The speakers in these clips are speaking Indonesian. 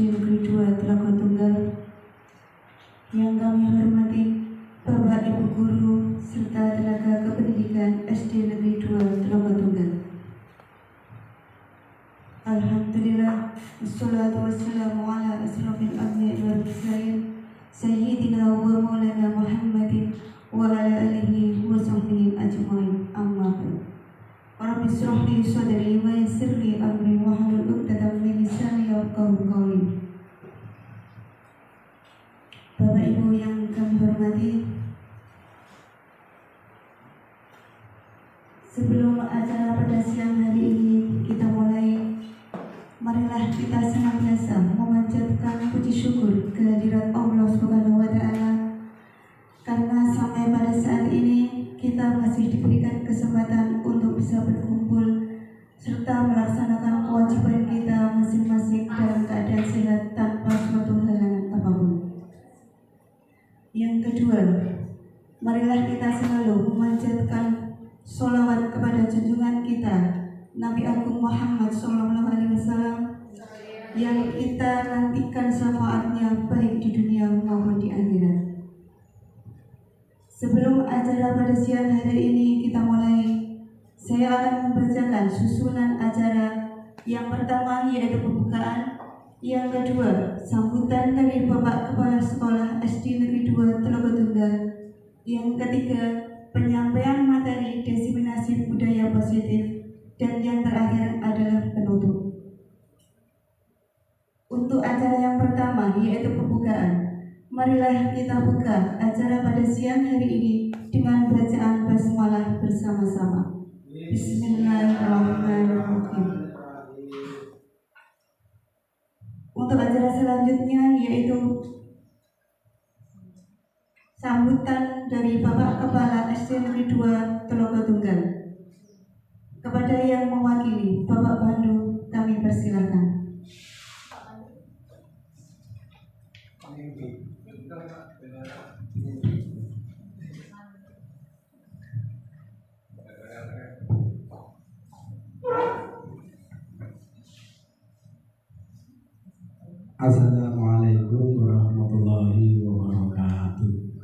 Negeri 2 Telaga Tunggal. Yang kami hormati Bapak Ibu Guru serta tenaga kependidikan SD Negeri 2 Telaga Tunggal. Alhamdulillah, wassalatu wassalamu ala asrafil anbiya'i wal mursalin sayyidina wa maulana Muhammadin wa ala alihi wa sahbihi ajma'in. Amma ba'd. Rabbi ishrah li sadri wa yassir li amri wahlul 'uqdatam min lisani yafqahu qawli. Bapak Ibu yang kami hormati, sebelum acara pada siang hari ini kita mulai, marilah kita senantiasa memanjatkan puji syukur kehadirat Allah Subhanahu wa Ta'ala, karena sampai pada saat ini kita masih diberikan kesempatan untuk bisa berkumpul serta melaksanakan kewajiban kita masing-masing dalam keadaan sehat tanpa suatu halangan apapun. Yang kedua, marilah kita selalu memanjatkan sholawat kepada junjungan kita Nabi Agung Muhammad SAW, yang kita nantikan syafaatnya baik di dunia maupun di akhirat. Sebelum acara pada siang hari ini kita mulai, saya akan membacakan susunan acara. Yang pertama yaitu pembukaan, yang kedua sambutan dari Bapak Kepala Sekolah SD Negeri 2 Telaga Tunggal, yang ketiga penyampaian materi diseminasi budaya positif, dan yang terakhir adalah penutup. Untuk acara yang pertama yaitu pembukaan, marilah kita buka acara pada siang hari ini dengan bacaan basmalah bersama-sama. Bismillahirrahmanirrahim. Untuk acara selanjutnya yaitu sambutan dari Bapak Kepala SD Negeri 2 Telaga Tunggal. Kepada yang mewakili Bapak Pandu, kami persilahkan. Assalamualaikum warahmatullahi wabarakatuh.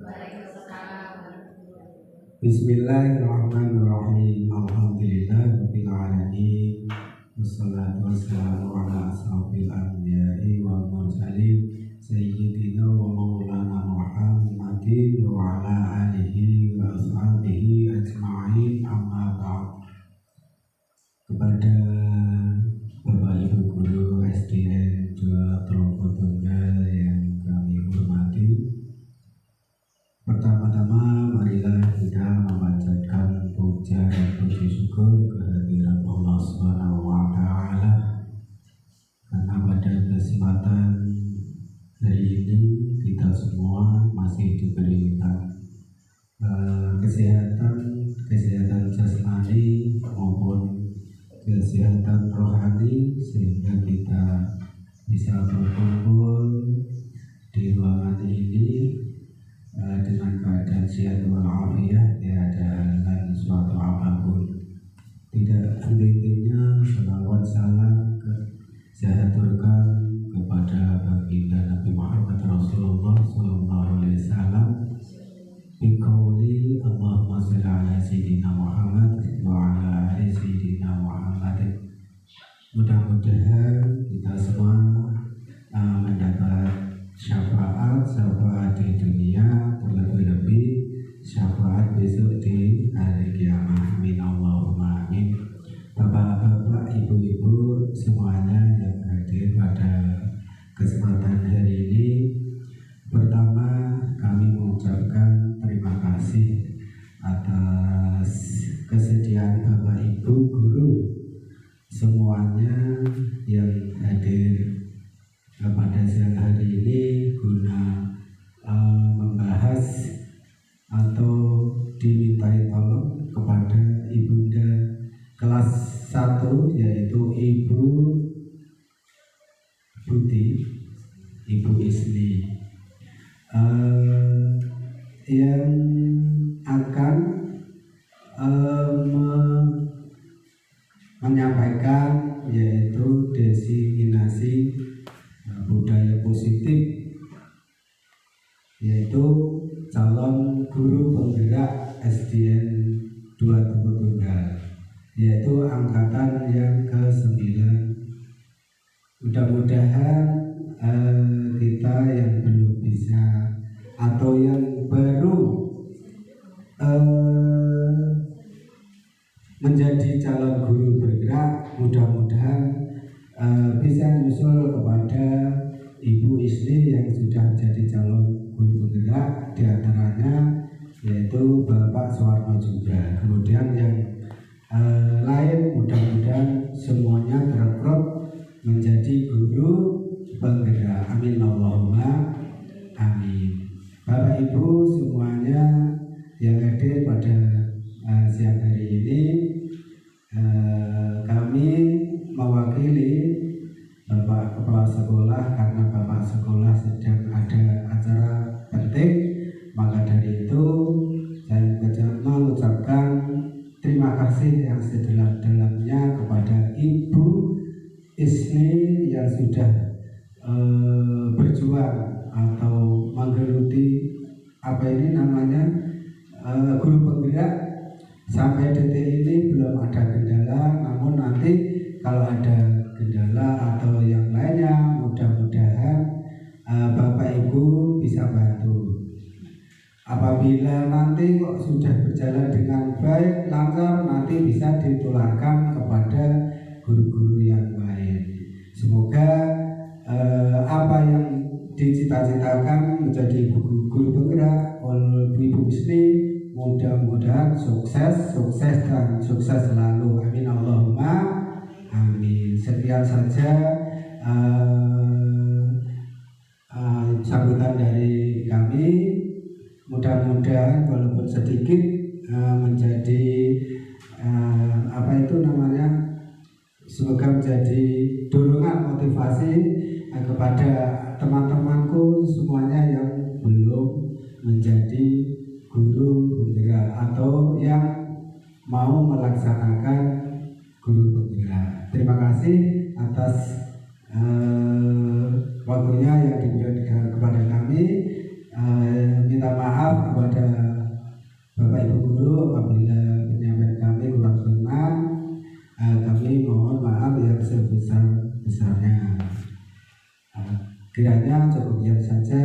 Bismillahirrahmanirrahim. Alhamdulillahirabbil alamin. Wassalatu wassalamu ala asrofil anbiya'i wal mursalin sayyidina wa maulana Muhammadin wa ala alihi wa ashabihi ajma'in. Amma ba'd. Kepada Bapak Ibu Guru SDN 2 Telaga Tunggal yang kami hormati, pertama-tama marilah kita memanjatkan puja dan puji syukur kehadirat Allah Subhanahu wa Ta'ala, karena pada kesempatan hari ini kita semua masih diberikan kesehatan jasmani maupun kesehatan rohani, sehingga kita bisa berkumpul di ruangan ini dengan keadaan sehat walafiat, tidak ada halangan suatu apapun. Tidak henti-hentinya salawat salam saya aturkan kepada baginda Nabi Muhammad Rasulullah SAW. Biqauli Allahumma shalli ala sayyidina Muhammad wa ala ali sayyidina Muhammad. Mudah-mudahan kita semua mendapat syafaat di dunia, terlebih-lebih syafaat besok di hari kiamat. Amin Allahumma amin. Bapak-bapak, ibu-ibu semuanya yang hadir pada kesempatan hari ini, pertama kami mengucapkan terima kasih atas kesediaan Bapak Ibu Guru semuanya yang hadir pada siang hari ini guna membahas atau dimintai tolong kepada ibunda kelas 1, yaitu Ibu Buti, Ibu Isli, yang akan menyampaikan yaitu desiminasi budaya positif, yaitu calon guru penggerak SDN 2 Tunggal, yaitu angkatan yang ke-9. Mudah-mudahan kita yang belum bisa atau yang baru menjadi calon guru bergerak, mudah-mudahan bisa nyusul kepada Ibu Isli yang sudah menjadi calon guru bergerak, diantaranya yaitu Bapak Suwarno juga. Kemudian yang lain mudah-mudahan semuanya terekrut menjadi guru penggerak. Amin Allahumma amin. Bapak Ibu semuanya yang hadir pada siang hari ini, kami mewakili Bapak Kepala Sekolah karena Bapak Sekolah sedang ada acara penting, maka dari itu saya mengucapkan terima kasih yang sedalam-dalamnya kepada Ibu Isli yang sudah berjuang atau menggeluti guru penggerak sampai detik ini belum ada kendala. Namun nanti kalau ada kendala atau yang lainnya, mudah-mudahan Bapak Ibu bisa bantu. Apabila nanti kok sudah berjalan dengan baik, lancar, nanti bisa ditularkan kepada guru-guru yang lain. Semoga apa yang dicita-citakan menjadi guru penggerak oleh Ibu Isli mudah-mudahan sukses dan sukses selalu. Amin Allahumma amin. Sekian saja sambutan dari kami. Mudah-mudahan walaupun sedikit menjadi semoga menjadi dorongan motivasi kepada teman-temanku semuanya yang belum menjadi guru penggerak atau yang mau melaksanakan guru penggerak. Terima kasih atas waktunya yang diberikan kepada kami. Minta maaf kepada Bapak Ibu guru apabila penyampaian kami kurang berkenan. Kami mohon maaf yang sebesar-besarnya. Kiranya cukup sekian saja.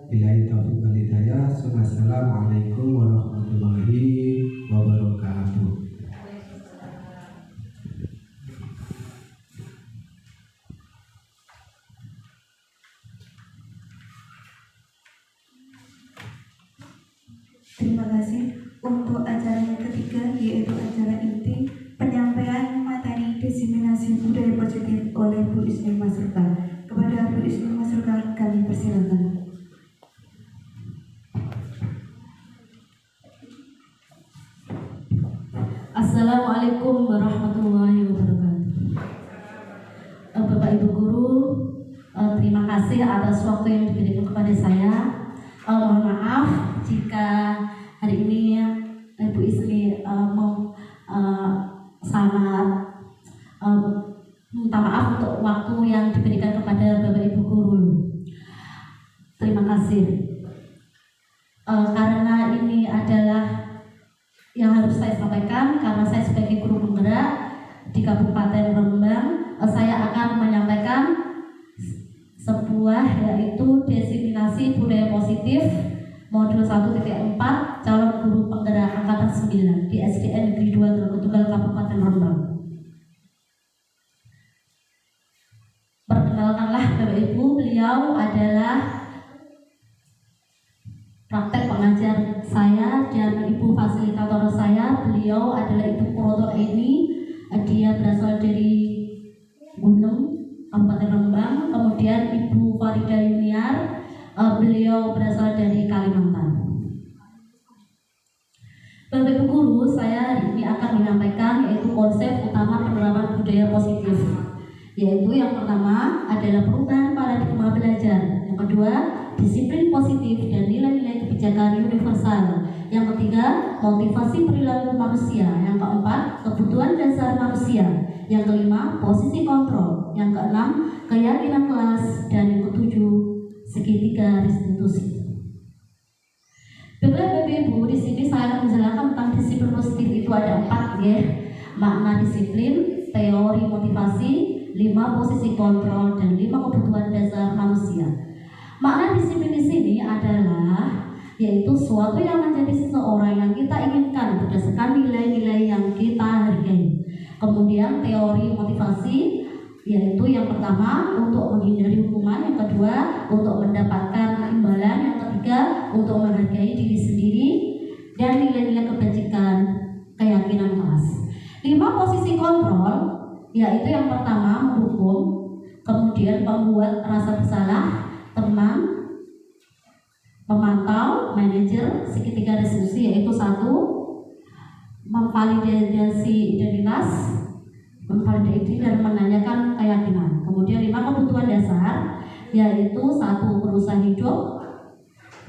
Billahi taufiq wal hidayah. Assalamualaikum warahmatullahi wabarakatuh. Terima kasih. Untuk acara yang ketiga, yaitu acara inti penyampaian materi diseminasi budaya positif oleh Bu Isli Masruka. Kepada Bu Isli Masruka kami persilakan. Assalamualaikum warahmatullahi wabarakatuh. Bapak Ibu guru, terima kasih atas waktu yang diberikan kepada saya. Mohon maaf jika hari ini Ibu Isli sangat minta maaf untuk waktu yang diberikan kepada Bapak Ibu guru. Terima kasih. Karena ini adalah yang harus saya sampaikan, karena saya sebagai guru penggerak di Kabupaten Rembang, saya akan menyampaikan sebuah yaitu diseminasi budaya positif modul 1.4 calon guru penggerak angkatan 9 di SDN Negeri 2 Tunggal Kabupaten Rembang. Perkenalkanlah Bapak Ibu, beliau adalah praktek pengajar saya dan ibu fasilitator saya. Beliau adalah Ibu Proto Eni. Dia berasal dari Gunung, Kabupaten Rembang. Kemudian Ibu Farida Yuniar, beliau berasal dari Kalimantan. Bapak Ibu guru, saya hari ini akan menyampaikan yaitu konsep utama penerapan budaya positif. Yaitu yang pertama adalah perubahan paradigma belajar. Yang kedua, disiplin positif dan nilai-nilai kebijakan universal. Yang ketiga, motivasi perilaku manusia. Yang keempat, kebutuhan dasar manusia. Yang kelima, posisi kontrol. Yang keenam, keyakinan kelas. Dan yang ketujuh, segitiga restitusi. Bapak Ibu, di sini saya akan menjelaskan tentang disiplin positif. Itu ada 4 ya. Makna disiplin, teori motivasi, 5 posisi kontrol, dan 5 kebutuhan dasar manusia. Makna disiplin di sini adalah yaitu suatu yang menjadi seseorang yang kita inginkan berdasarkan nilai-nilai yang kita hargai. Kemudian teori motivasi yaitu yang pertama untuk menghindari hukuman, yang kedua untuk mendapatkan imbalan, yang ketiga untuk menghargai diri sendiri, dan nilai-nilai kebajikan, keyakinan kelas. 5 posisi kontrol yaitu yang pertama menghukum, kemudian membuat rasa bersalah, teman, memantau, manajer, segitiga restitusi yaitu 1 memvalidasi identitas, memvalidasi dan menanyakan keyakinan. Kemudian 5 kebutuhan dasar yaitu 1 berusaha hidup,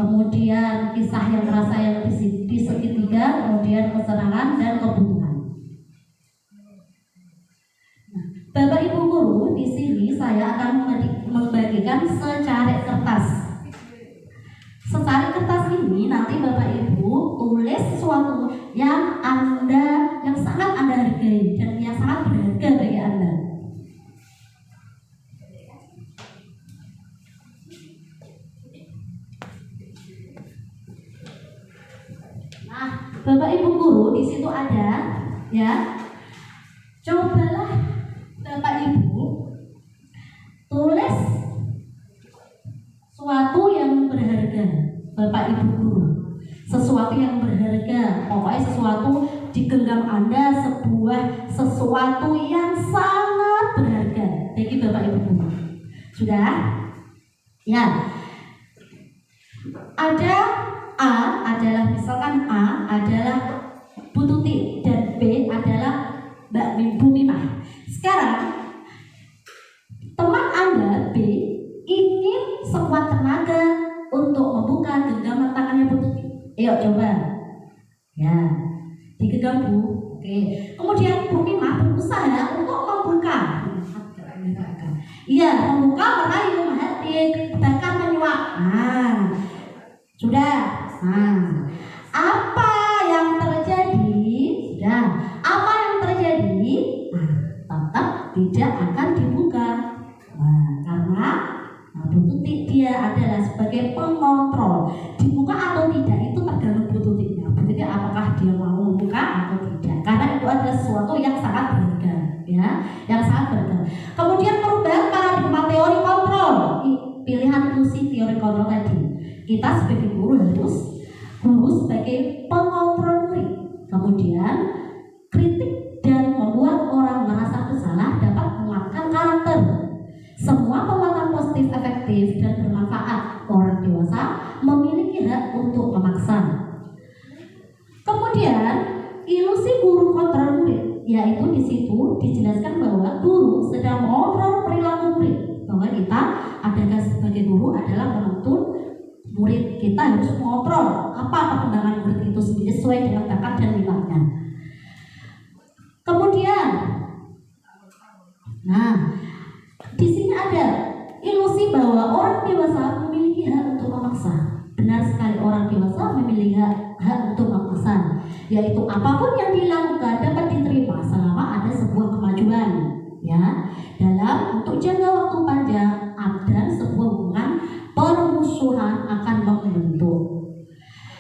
kemudian kisah yang merasa yang di segitiga, kemudian kesenangan dan kebutuhan. Bapak Ibu guru, di sini saya akan membagikan secari kertas. Secari kertas ini nanti Bapak Ibu tulis sesuatu yang sangat Anda hargai dan yang sangat berharga bagi Anda. Nah, Bapak Ibu guru di situ ada ya. Cobalah Bapak Ibu tulis sesuatu yang berharga, Bapak Ibu guru. Sesuatu yang berharga, pokoknya sesuatu di genggam Anda, sesuatu yang sangat berharga bagi Bapak Ibu guru. Sudah? Ya. Ada A adalah misalkan A adalah Bu Tuti dan B adalah Mbak Bu Mimah. Sekarang teman Anda B ingin sekuat tenaga untuk membuka genggaman tangannya Bu Tuti. Ayo coba. Ya, digenggam Bu. Oke. Kemudian Bu Mimah berusaha untuk membuka. Iya, membuka merayu bahkan menyuap. Nah, sudah. Nah, apa yang terjadi? Sudah. Apa yang terjadi? Nah, tetap tidak akan dibuka. Nah, karena Bu Tuti dia adalah sebagai pengontrol. Dibuka atau tidak itu tergantung Bu Tutinya. Bu Tuti apakah dia mau membuka atau tidak. Karena itu adalah sesuatu yang sangat berharga, ya, yang sangat berharga. Kemudian perubahan paradigma teori kontrol. Pilihan ilusi teori kontrol tadi. Kita sebagai guru sebagai pengontrol murid. Kemudian kritik dan membuat orang merasa bersalah dapat menguatkan karakter. Semua penguatan positif efektif dan bermanfaat. Orang dewasa memiliki hak untuk memaksa. Kemudian ilusi guru kontrol murid, yaitu di situ dijelaskan bahwa guru sedang mengontrol perilaku murid. Bahwa kita adalah sebagai guru adalah menuntun murid, kita harus mengontrol apa perkembangan murid itu sendiri sesuai dengan bakat dan minatnya. Kemudian, nah, di sini ada ilusi bahwa orang dewasa memiliki hak untuk memaksa. Benar sekali, orang dewasa memiliki hak untuk memaksa, yaitu apapun yang dilakukan dapat diterima selama ada sebuah kemajuan, ya, dalam untuk jangka waktu panjang dan sebuah hubungan permusuhan akan membentuk.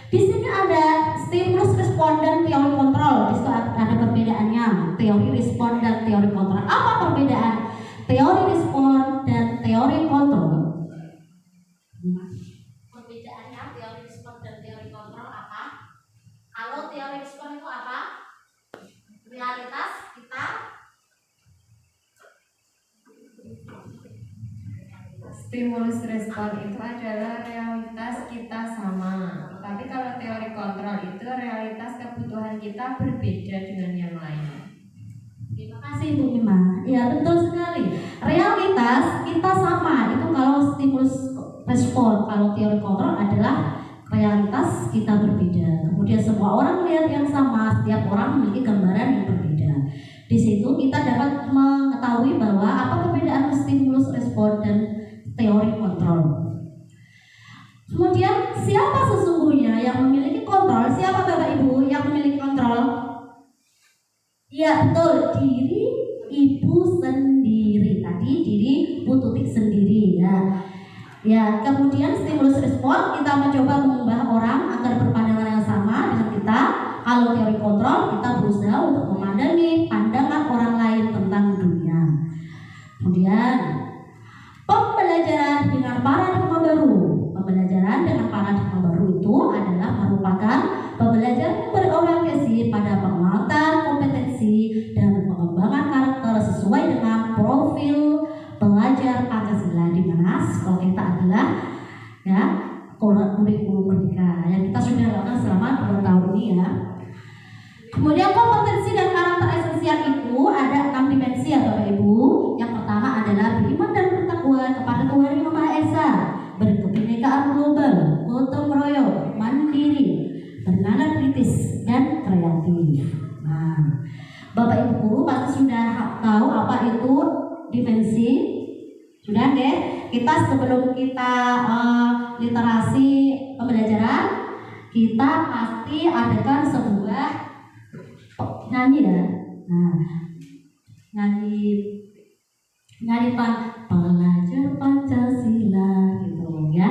Di sini ada stimulus respon dan teori kontrol. Di situ ada perbedaannya, teori respon dan teori kontrol. Apa perbedaan teori respon dan teori kontrol? Perbedaannya teori respon dan teori kontrol apa? Kalau teori respon itu apa? Realitas kita. Stimulus respon itu adalah realitas kita sama. Tapi kalau teori kontrol itu realitas kebutuhan kita berbeda dengan yang lain. Terima kasih Bu Mima. Ya, betul sekali. Realitas kita sama. Itu kalau stimulus respon. Kalau teori kontrol adalah realitas kita berbeda. Kemudian semua orang melihat yang sama. Setiap orang memiliki gambaran yang berbeda. Di situ kita dapat mengetahui bahwa apa perbedaan stimulus respon dan teori kontrol. Kemudian siapa sesungguhnya yang memiliki kontrol? Siapa Bapak Ibu yang memiliki kontrol? Ya betul, diri ibu sendiri. Tadi diri Bu Tutik sendiri ya. Ya, kemudian stimulus respon kita mencoba mengubah orang agar berpandangan yang sama dengan kita. Kalau teori kontrol kita berusaha untuk memandangi pandangan orang lain tentang dunia. Kemudian pembelajaran dengan paradigma baru. Pembelajaran dengan paradigma baru itu adalah merupakan pembelajaran yang berorientasi pada penguatan kompetensi dan pengembangan karakter sesuai dengan profil pelajar Pancasila, di mana sekolah kita adalah ya kurikulum merdeka yang kita sudah lakukan selama 2 tahun ini ya. Kemudian kompetensi dan karakter esensial itu ada 6 dimensi ya Bapak Ibu. Yang pertama adalah beriman dan bertakwa kepada Tuhan Yang Maha Esa, berkebinekaan global, gotong royong, mandiri, bernalar kritis dan kreatif. Nah, Bapak Ibu guru pasti sudah tahu apa itu dimensi. Sudah deh, kita sebelum kita literasi pembelajaran, kita pasti adakan sebuah nyanyi ya. Nah, nyanyi pelajar Pancasila gitu ya.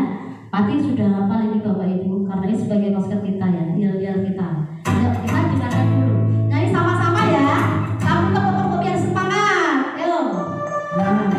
Pasti sudah hafal ini Bapak Ibu, karena ini sebagai masker kita ya, yel-yel kita. Ayo kita dengarkan dulu. Nyanyi sama-sama ya. Kamu tepuk-tepuk biar semangat. Ayo. Nah.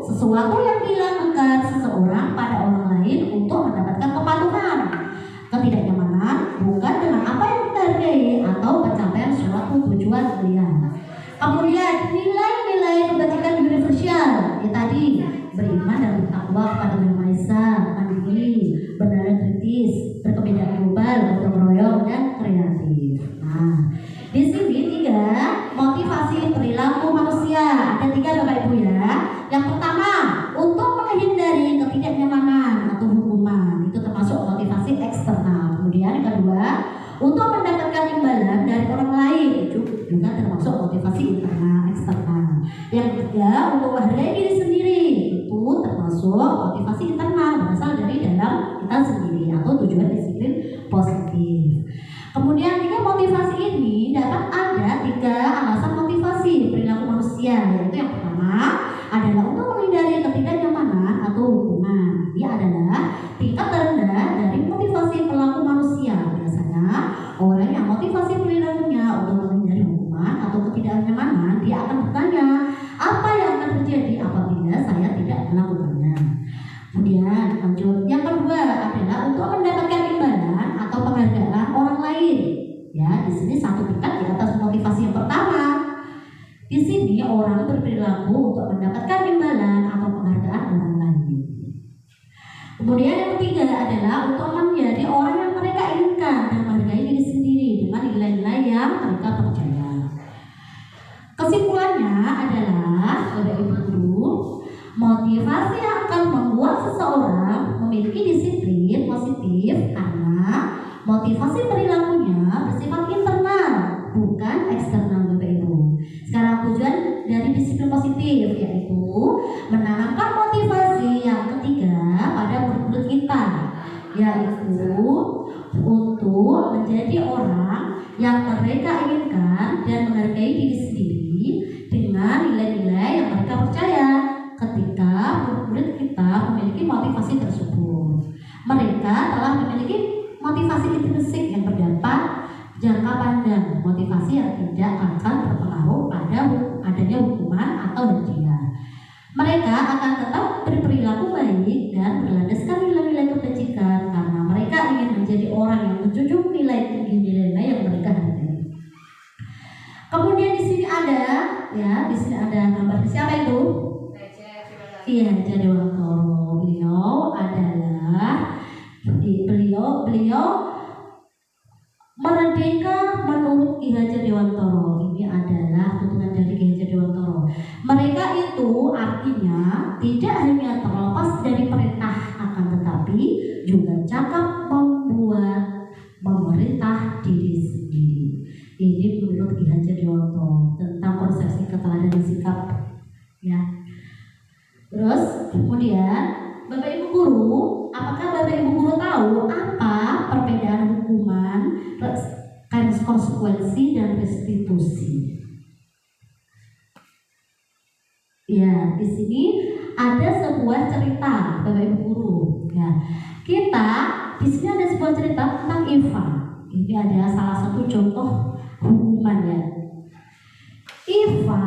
Sesuatu yang dilakukan seseorang pada orang lain untuk mendapatkan kepatuhan, ketidaknyamanan, bukan dengan apa yang kita hargai atau pencapaian suatu tujuan mulia. Kemudian nilai-nilai kebajikan universal, ya tadi beriman dan bertakwa kepada Yang Maha Esa, mandiri, bernalar kritis, berkebinekaan global, gotong royong dan kreatif. Nah, di sini 3 motivasi perilaku manusia. Ada 3 Bapak Ibu ya. Yang pertama, untuk menghindari ketidaknyamanan atau hukuman, itu termasuk motivasi eksternal. Kemudian yang kedua, untuk mendapatkan imbalan dari orang lain, itu juga termasuk motivasi internal eksternal. Yang ketiga, untuk menghargai diri sendiri, itu termasuk motivasi internal, berasal dari dalam kita sendiri atau tujuan disiplin positif. Kemudian 3 motivasi ini dapat ada 3 alasan motivasi perilaku manusia, yaitu yang pertama adalah untuk menghindari ketidaknyamanan atau hukuman. Dia adalah tingkat terendah dari motivasi perilaku manusia. Biasanya orang yang motivasi perilakunya untuk menghindari hukuman atau ketidaknyamanan, dia akan bertanya, apa yang akan terjadi apabila saya tidak melakukannya. Kemudian lanjut, yang kedua adalah untuk mendapatkan imbalan atau penghargaan orang lain. Ya, di sini satu tingkat di atas motivasi yang pertama. Di sini orang berperilaku untuk mendapatkan imbalan atau penghargaan orang lain. Kemudian yang ketiga adalah untuk menjadi orang yang mereka inginkan dan menghargai diri sendiri dengan nilai-nilai yang mereka percaya. Kesimpulannya adalah, Bapak Ibu guru, motivasi yang akan membuat seseorang memiliki disiplin positif karena motivasi perilakunya bersifat internal, bukan eksternal, Bapak Ibu. Sekarang tujuan dari disiplin positif yaitu menanamkan motivasi yang ketiga pada murid-murid kita, yaitu untuk menjadi orang yang mereka inginkan dan menghargai diri sendiri dengan nilai-nilai yang mereka percaya. Ketika murid-murid kita memiliki motivasi tersebut, mereka telah memiliki motivasi intrinsik yang berdampak jangka panjang, motivasi yang tidak akan berpengaruh pada adanya hukuman atau hadiah. Mereka akan tetap berperilaku baik dan berlandaskan nilai-nilai kebajikan karena mereka ingin menjadi orang yang menjunjung nilai-nilai yang mereka hargai. Kemudian di sini ada gambar siapa itu? Iya, Haja Dewantoro. Beliau merdeka menurut Ki Hajar Dewantoro. Ini adalah tutunan dari Ki Hajar Dewantoro. Mereka itu artinya tidak hanya terlepas dari perintah, akan tetapi juga cakap membuat memerintah diri sendiri. Ini menurut Ki Hajar Dewantoro tentang konsepsi keteladanan sikap, ya. Terus kemudian Bapak Ibu guru, apakah Bapak Ibu guru tahu apa perbedaan hukuman, konsekuensi dan restitusi? Ya, di sini ada sebuah cerita, Bapak Ibu guru. Ya, kita di sini ada sebuah cerita tentang Eva. Ini ada salah satu contoh hukuman, ya. Eva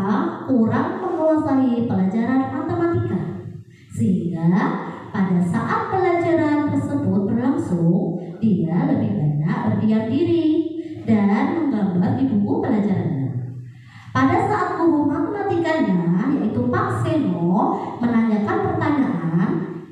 kurang menguasai pelajaran matematika, sehingga pada saat pelajaran tersebut berlangsung, dia lebih banyak berdiam diri dan menggambar di buku pelajarannya. Pada saat guru matematikanya, yaitu Pak Seno, menanyakan pertanyaan,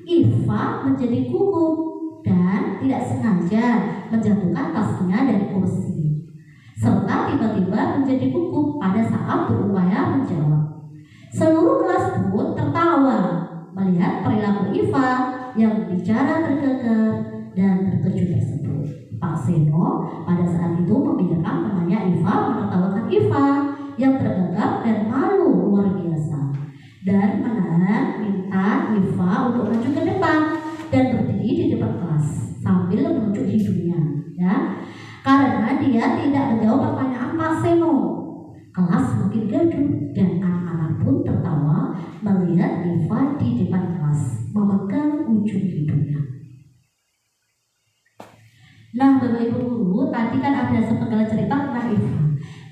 Eva menjadi gugup dan tidak sengaja menjatuhkan tasnya dari kursi, serta tiba-tiba menjadi gugup pada saat berupaya menjawab. Seluruh kelas pun tertawa melihat perilaku Eva yang bicara tergegar dan terkejut tersebut. Pak Seno pada saat itu membiarkan temannya Eva menertawakan Eva yang tergagap dan malu luar biasa, dan minta Eva untuk maju ke depan dan berdiri di depan kelas sambil menunjuk hidungnya, ya. Karena dia tidak menjawab pertanyaan Pak Seno, kelas makin gaduh dan anak-anak pun tertawa melihat Eva di depan kelas memegang ujung hidungnya. Nah, Bapak Ibu guru, tadi kan ada sepenggal cerita tentang Eva.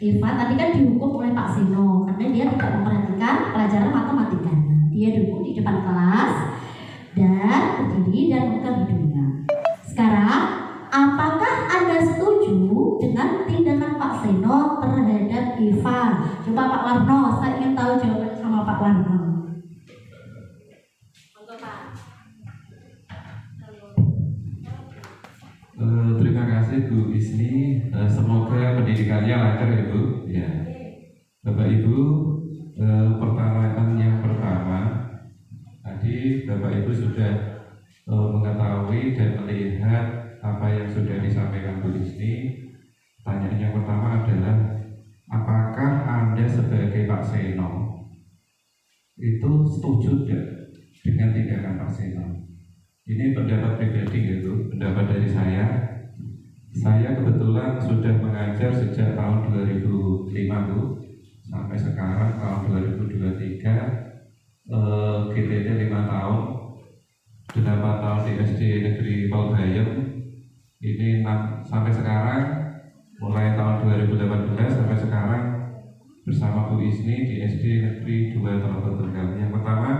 Eva tadi kan dihukum oleh Pak Seno karena dia tidak memperhatikan pelajaran matematikanya. Dia dihukum di depan kelas dan berdiri dan memegang hidungnya. Sekarang, apakah Anda setuju dengan tindakan Pak Seno terhadap Eva? Coba Pak Warno, saya ingin tahu jawaban sama Pak Warno. Terima kasih Bu Isni. Semoga pendidikannya lancar ya Bu. Ya, Bapak Ibu, pertanyaan yang pertama tadi Bapak Ibu sudah mengetahui dan melihat apa yang sudah disampaikan Bu Isni. Pertanyaan yang pertama adalah, apakah Anda sebagai Pak Seno itu setuju tidak dengan tindakan Pak Seno? Ini pendapat pribadi gitu, pendapat dari saya. Saya kebetulan sudah mengajar sejak tahun 2005 Bu, sampai sekarang tahun 2023, GTT 5 tahun, 8 tahun di SD Negeri Polbayem. Ini sampai sekarang, mulai tahun 2018 sampai sekarang bersama Bu Isni di SD Negeri 2 Tegal. Yang pertama,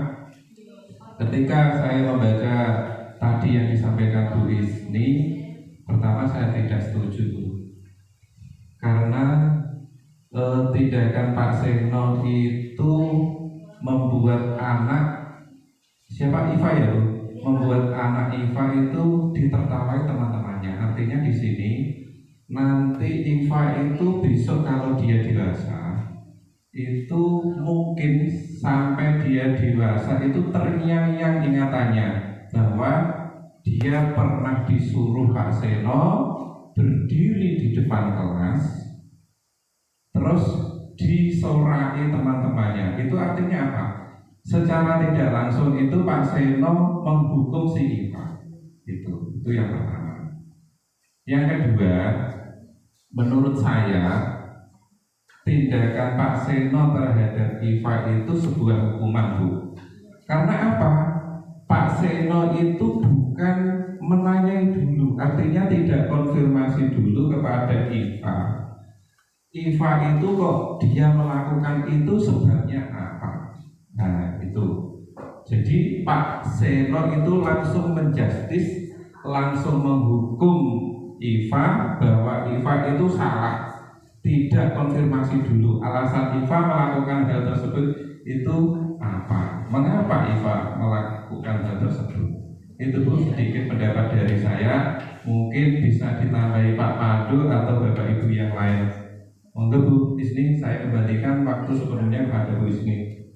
ketika saya membaca tadi yang disampaikan Bu Isni, pertama saya tidak setuju karena tindakan Pak Seno itu membuat anak siapa Iva ya Bu? Membuat anak Iva itu ditertawai teman-temannya. artinya di sini nanti IFA itu besok kalau dia dewasa itu mungkin sampai dia dewasa itu terngiang-ngiang ingatannya bahwa dia pernah disuruh Pak Seno berdiri di depan kelas terus disorai teman-temannya. Itu artinya apa? Secara tidak langsung itu Pak Seno menghukum si IFA. Itu yang pertama. Yang kedua, menurut saya tindakan Pak Seno terhadap IFA itu sebuah hukuman, Bu. Karena apa? Pak Seno itu bukan menanyai dulu, artinya tidak konfirmasi dulu kepada IFA. IFA itu kok dia melakukan itu sebabnya apa? Nah itu. Jadi Pak Seno itu langsung menjustis, langsung menghukum IFA bahwa IFA itu salah. Tidak konfirmasi dulu alasan IFA melakukan hal tersebut itu apa? Mengapa IFA melakukan hal tersebut? Itu pun sedikit pendapat dari saya. Mungkin bisa ditambahi Pak Pandu atau Bapak Ibu yang lain. Untuk Bu Isni, saya kembalikan waktu sebelumnya kepada Bu Isni.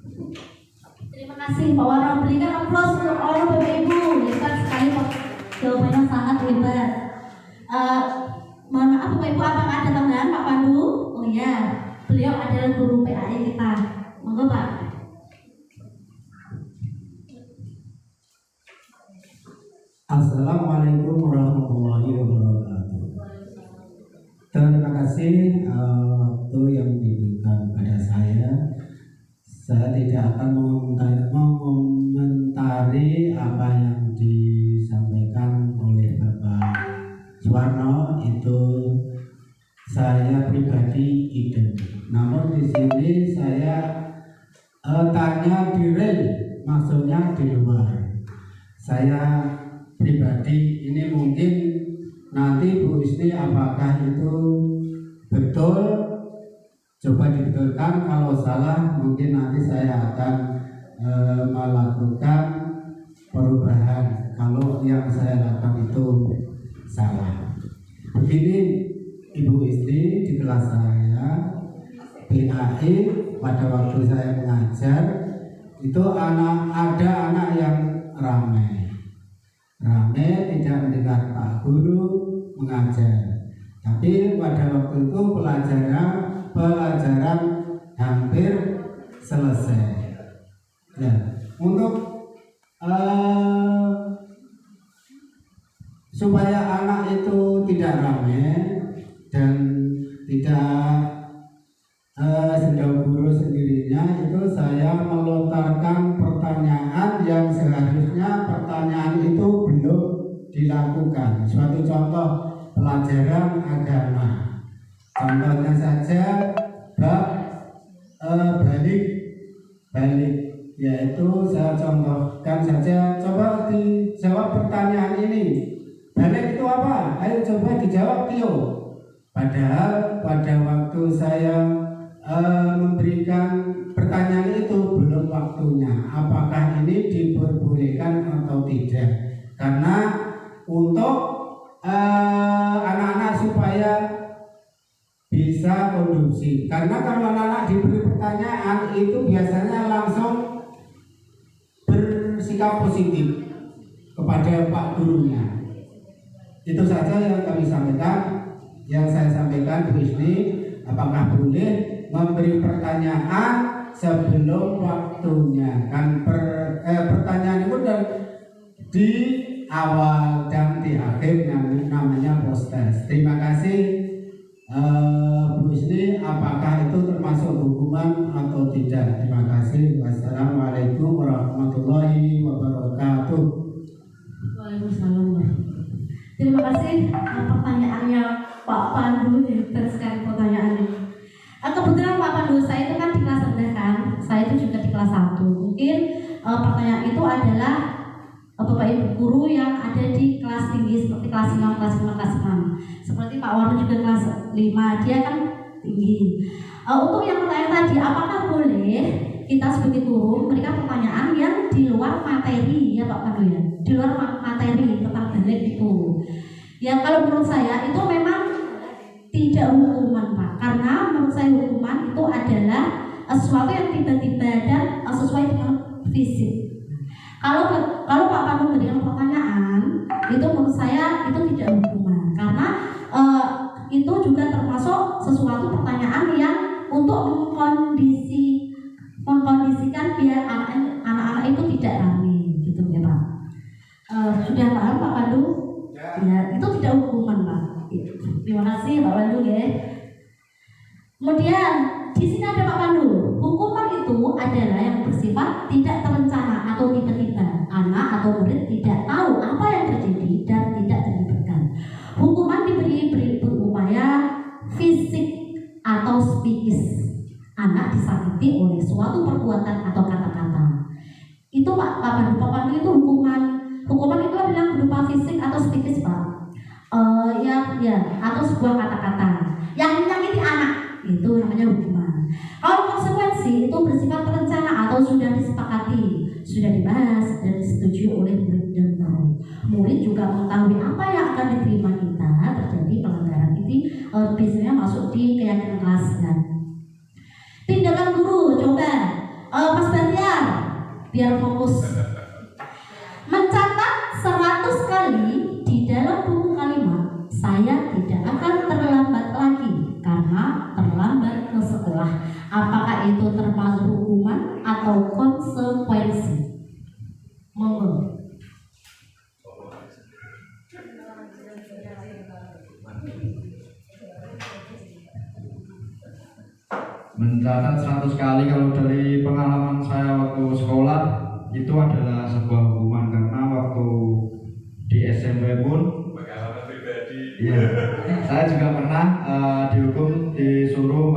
Terima kasih Pak Warno. Berikan aplaus untuk orang Bapak Ibu. Hebat sekali Pak. Jawabannya sangat hebat. Mohon maaf Bapak Ibu, apakah ada tambahan Pak Pandu? Oh iya, beliau adalah guru PAI kita. Monggo Pak. Assalamualaikum warahmatullahi wabarakatuh. Terima kasih waktu yang diberikan pada saya. Saya tidak akan mengomentari apa yang disampaikan oleh Bapak Suwarno. Itu saya pribadi ide. Namun di sini saya tanya di real, maksudnya di luar. Saya pribadi ini mungkin nanti Bu Isni apakah itu betul, coba dibetulkan. Kalau salah mungkin nanti saya akan melakukan perubahan kalau yang saya lakukan itu salah. Begini Ibu Isni, di kelas saya PAI pada waktu saya mengajar itu ada anak yang ramai tidak mendengar Pak Guru mengajar. Tapi pada waktu itu pelajaran hampir selesai. Ya, untuk supaya anak itu tidak ramai dan tidak sendau guru sendirinya, itu saya melontarkan pertanyaan yang seharusnya pertanyaan itu belum dilakukan. Suatu contoh pelajaran agama, contohnya saja bab balik, yaitu saya contohkan saja. Coba dijawab pertanyaan ini, balik itu apa? Ayo coba dijawab Tio. Padahal pada waktu saya memberikan pertanyaan itu belum waktunya. Apakah ini diperbolehkan atau tidak? Karena untuk anak-anak supaya bisa kondusif. Karena kalau anak-anak diberi pertanyaan itu biasanya langsung bersikap positif kepada Pak gurunya. Itu saja yang kami sampaikan. Yang saya sampaikan Bu Isni, apakah boleh memberi pertanyaan sebelum waktunya? Kan pertanyaan itu di awal dan di akhir yang namanya post-test. Terima kasih Bu Isni, apakah itu termasuk hukuman atau tidak? Terima kasih. Wassalamualaikum warahmatullahi wabarakatuh. Waalaikumsalam. Terima kasih pertanyaannya Pak Pandu, hebat sekali pertanyaannya. Kebetulan Pak Pandu, saya itu kan di kelas rendah kan, saya itu juga di kelas 1. Mungkin pertanyaan itu adalah Bapak Ibu guru yang ada di kelas tinggi seperti kelas 5, kelas 5, kelas 6. Seperti Pak Warno juga kelas 5, dia kan tinggi. Untuk yang pertanyaan tadi, apakah boleh kita sebagai guru memberikan pertanyaan yang di luar materi ya Pak Pandu ya? Di luar materi tentang balik itu. Ya kalau menurut saya itu memang tidak hukuman Pak, karena menurut saya hukuman itu adalah sesuatu yang tiba-tiba dan sesuai dengan fisik. Kalau Pak Pandu memberikan pertanyaan, itu menurut saya itu tidak hukuman, karena itu juga termasuk sesuatu pertanyaan yang untuk mengkondisikan biar anak-anak itu tidak rame, gitu ya Pak. Sudah paham Pak Pandu? Ya, itu tidak hukuman Pak. Terima kasih Pak Pandu ya. Kemudian di sini ada Pak Pandu. Hukuman itu adalah yang bersifat tidak terencana atau tiba-tiba. Anak atau murid tidak tahu apa yang terjadi dan tidak dilibatkan. Hukuman diberi berupaya fisik atau psikis. Anak disakiti oleh suatu perbuatan atau kata-kata. Itu Pak Pandu itu hukuman. Hukuman itu adalah berupa fisik atau psikis Pak. Atau sebuah kata-kata yang menyakiti anak, itu namanya hukuman. Kalau konsekuensi itu bersifat terencana atau sudah disepakati, sudah dibahas dan disetujui oleh murid dan guru. Murid juga mengetahui apa yang akan diterima kita terjadi pelanggaran ini, biasanya masuk di keyakinan kelas kan. Tindakan guru, coba Mas Bantiar biar fokus. Mencatat 100 kali di dalam buku kalimat, saya tidak akan terlambat lagi karena terlambat ke sekolah. Apakah itu termasuk hukuman atau konsekuensi? Monggo. Mencatat 100 kali kalau dari pengalaman saya waktu sekolah itu adalah sebuah hukuman, karena waktu di SMP pun Pengalaman pribadi. ya, saya juga pernah dihukum, disuruh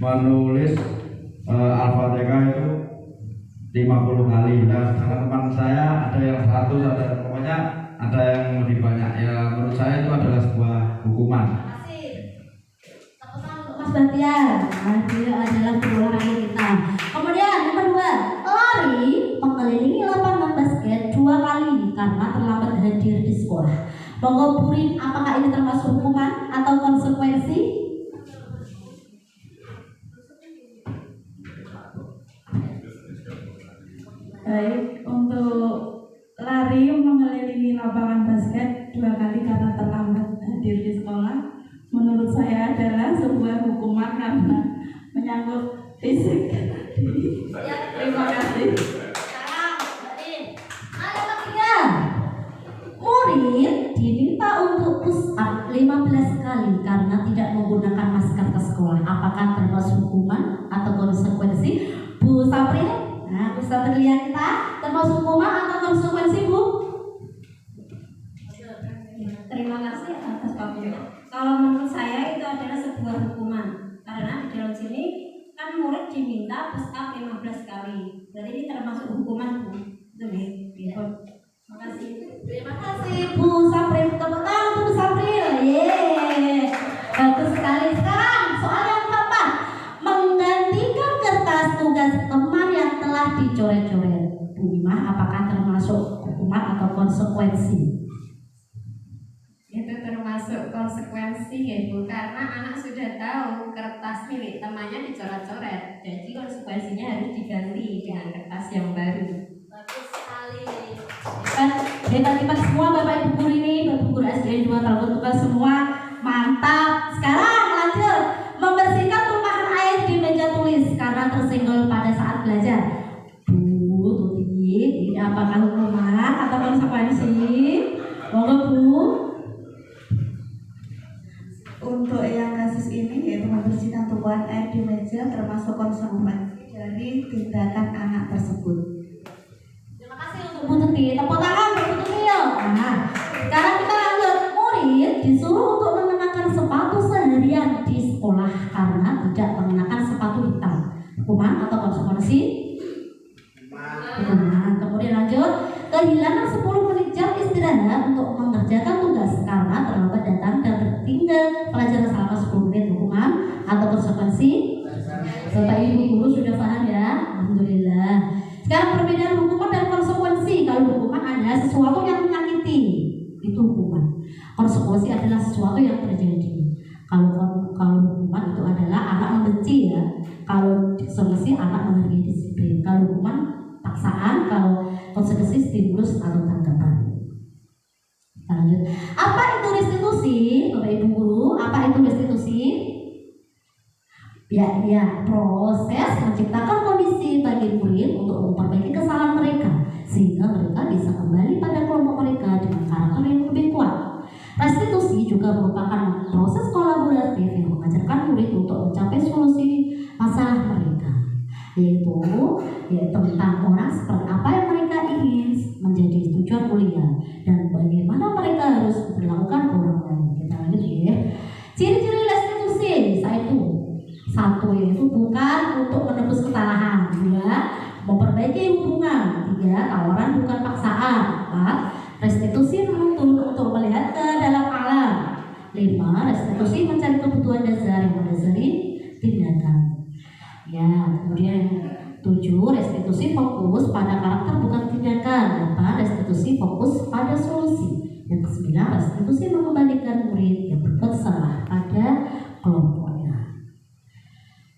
menulis Al-Fatihah itu 50 kali. Nah, sedangkan teman saya ada yang 100, ada pokoknya ada yang lebih banyak. Ya menurut saya itu adalah sebuah hukuman. Mas Bantiar, itu adalah olahraga kita. Kemudian yang kedua, lari mengelilingi lapangan basket 2 kali karena terlambat hadir di sekolah. Monggo Purin, apakah ini termasuk hukuman atau konsekuensi? Baik, untuk lari mengelilingi lapangan basket 2 kali karena terlambat hadir di sekolah, menurut saya adalah sebuah hukuman karena menyangkut fisik. Terima kasih. Yang ketiga, murid diminta untuk push up 15 kali karena tidak menggunakan masker ke sekolah. Apakah termasuk hukuman atau konsekuensi? Bu Sapril, Bu Sapril kita termasuk hukuman atau konsekuensi Bu? Terima kasih atas waktunya. Kalau menurut saya itu adalah sebuah hukuman, karena di dalam sini kan murid diminta push up 15 kali. Berarti ini termasuk hukuman Bu. Betul ya? Terima kasih. Terima kasih Bu Sapril. Tepuk tangan untuk Bu Sapril. Yeay, bagus sekali. Sekarang soal yang keempat, menggantikan kertas tugas teman yang telah dicoret-coret. Bu Mimah, apakah termasuk hukuman atau konsekuensi? Itu termasuk konsekuensi ya Bu, karena anak sudah tahu kertas milik temannya dicoret-coret, jadi konsekuensinya harus diganti dengan kertas yang baru. Bagus sekali. Kan hebat-hebat semua Bapak Ibu guru ini, Bapak guru SDN 2 Talbot Tugas semua mantap. Sekarang lanjut, membersihkan tumpahan air di meja tulis karena tersenggol pada saat belajar. Bu Tuti, ini apakah hukuman atau konsekuensi? Monggo Bu. Untuk yang kasus ini yaitu membersihkan tumpahan air di meja termasuk konsekuensi dari tindakan anak tersebut. Terima kasih untuk Bu Tuti. Tepuk tangan untuk Bu Tuti. Nah, sekarang kita lanjut. Murid disuruh untuk mengenakan sepatu seharian di sekolah karena tidak mengenakan sepatu hitam. Hukuman atau konsekuensi? Hukuman. Kemudian lanjut, kehilangan 10 menit jam istirahat untuk mengerjakan tugas karena terlambat datang dan tertinggal pelajaran selama 10 menit. Hukuman atau konsekuensi? Bapak Ibu guru sudah paham ya? Alhamdulillah. Sekarang perbedaan hukuman dan konsekuensi. Kalau hukuman adalah sesuatu yang menyakiti, itu hukuman. Konsekuensi adalah sesuatu yang terjadi. Kalau hukuman itu adalah anak membenci ya. Kalau solusi anak menghargai disiplin. Kalau hukuman paksaan, kalau konsekuensi stimulus atau tanggapan. Lanjut. Apa itu restitusi, Bapak Ibu guru? Apa itu restitusi? Ya, proses menciptakan kondisi bagi murid untuk memperbaiki kesalahan mereka sehingga mereka bisa kembali pada kelompok mereka dengan karakter yang lebih kuat. Restitusi juga merupakan proses kolaboratif yang mengajarkan murid untuk mencapai solusi masalah mereka, yaitu tentang orang seperti apa yang mereka ingin menjadi tujuan kuliah dan bagaimana mereka harus melakukan orang lain. Kita lanjut ya. Ciri-ciri restitusi satu yaitu bukan untuk menebus kesalahan, 2 memperbaiki hubungan, 3 tawaran bukan paksaan, 4 restitusi menuntun untuk melihat ke dalam alam, 5 restitusi mencari kebutuhan dasar yang mendasari tindakan. Ya, kemudian 7 restitusi fokus pada karakter bukan tindakan, 8 restitusi fokus pada solusi, yang 9 restitusi mengembalikan murid yang berbuat salah pada kelompoknya.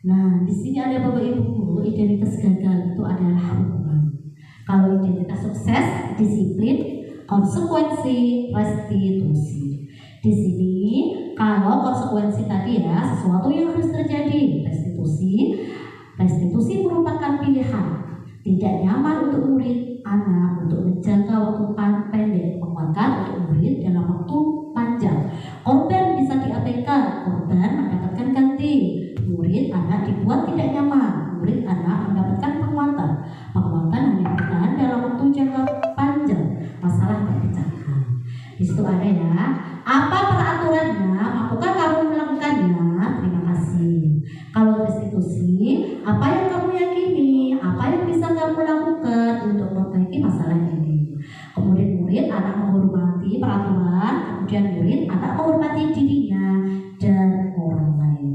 Nah, di sini ada Bapak Ibu guru, identitas gagal itu adalah hukuman. Kalau identitas sukses, disiplin, konsekuensi, restitusi. Di sini kalau konsekuensi tadi ya sesuatu yang harus terjadi, restitusi merupakan pilihan. Tidak nyaman untuk murid anak untuk menjaga waktu pendek, menguatkan untuk murid dalam waktu panjang. Korban bisa diabaikan, korban mendapatkan ganti. Murid anak dibuat tidak nyaman, murid anak mendapatkan penguatan hanya bertahan dalam waktu jangka panjang, masalah terpecahkan. Di situ ada ya, apa peraturannya, mampukah kamu melakukannya? Terima kasih. Kalau restitusi, apa yang kamu yakini, apa yang bisa kamu lakukan untuk memperbaiki masalah ini. Kemudian murid anak menghormati peraturan, kemudian murid anak menghormati dirinya dan orang lain.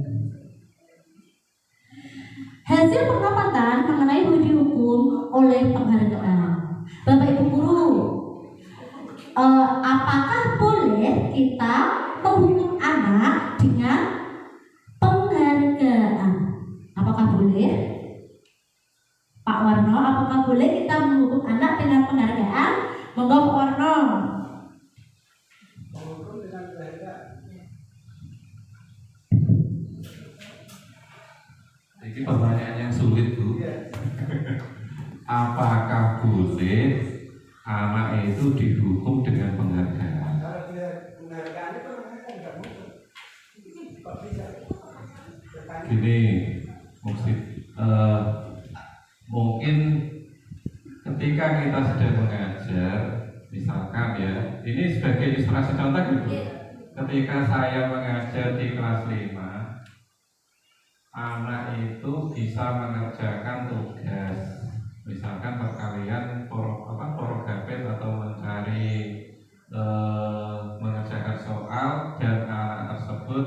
Hasil pengamatan mengenai uji hukum oleh penghargaan. Bapak Ibu guru, apakah boleh kita menghukum anak dengan penghargaan? Apakah boleh? Pak Warno, apakah boleh kita menghukum anak dengan penghargaan? Monggo Pak Warno. Ini pertanyaan yang sulit Bu. Apakah boleh anak itu dihukum dengan penghargaan? Gini, mungkin ketika kita sedang mengajar, misalkan ya, ini sebagai ilustrasi contoh gitu. Ketika saya mengajar di kelas 5, anak itu bisa mengerjakan tugas, misalkan perkalian porogapet atau mengerjakan soal, dan anak tersebut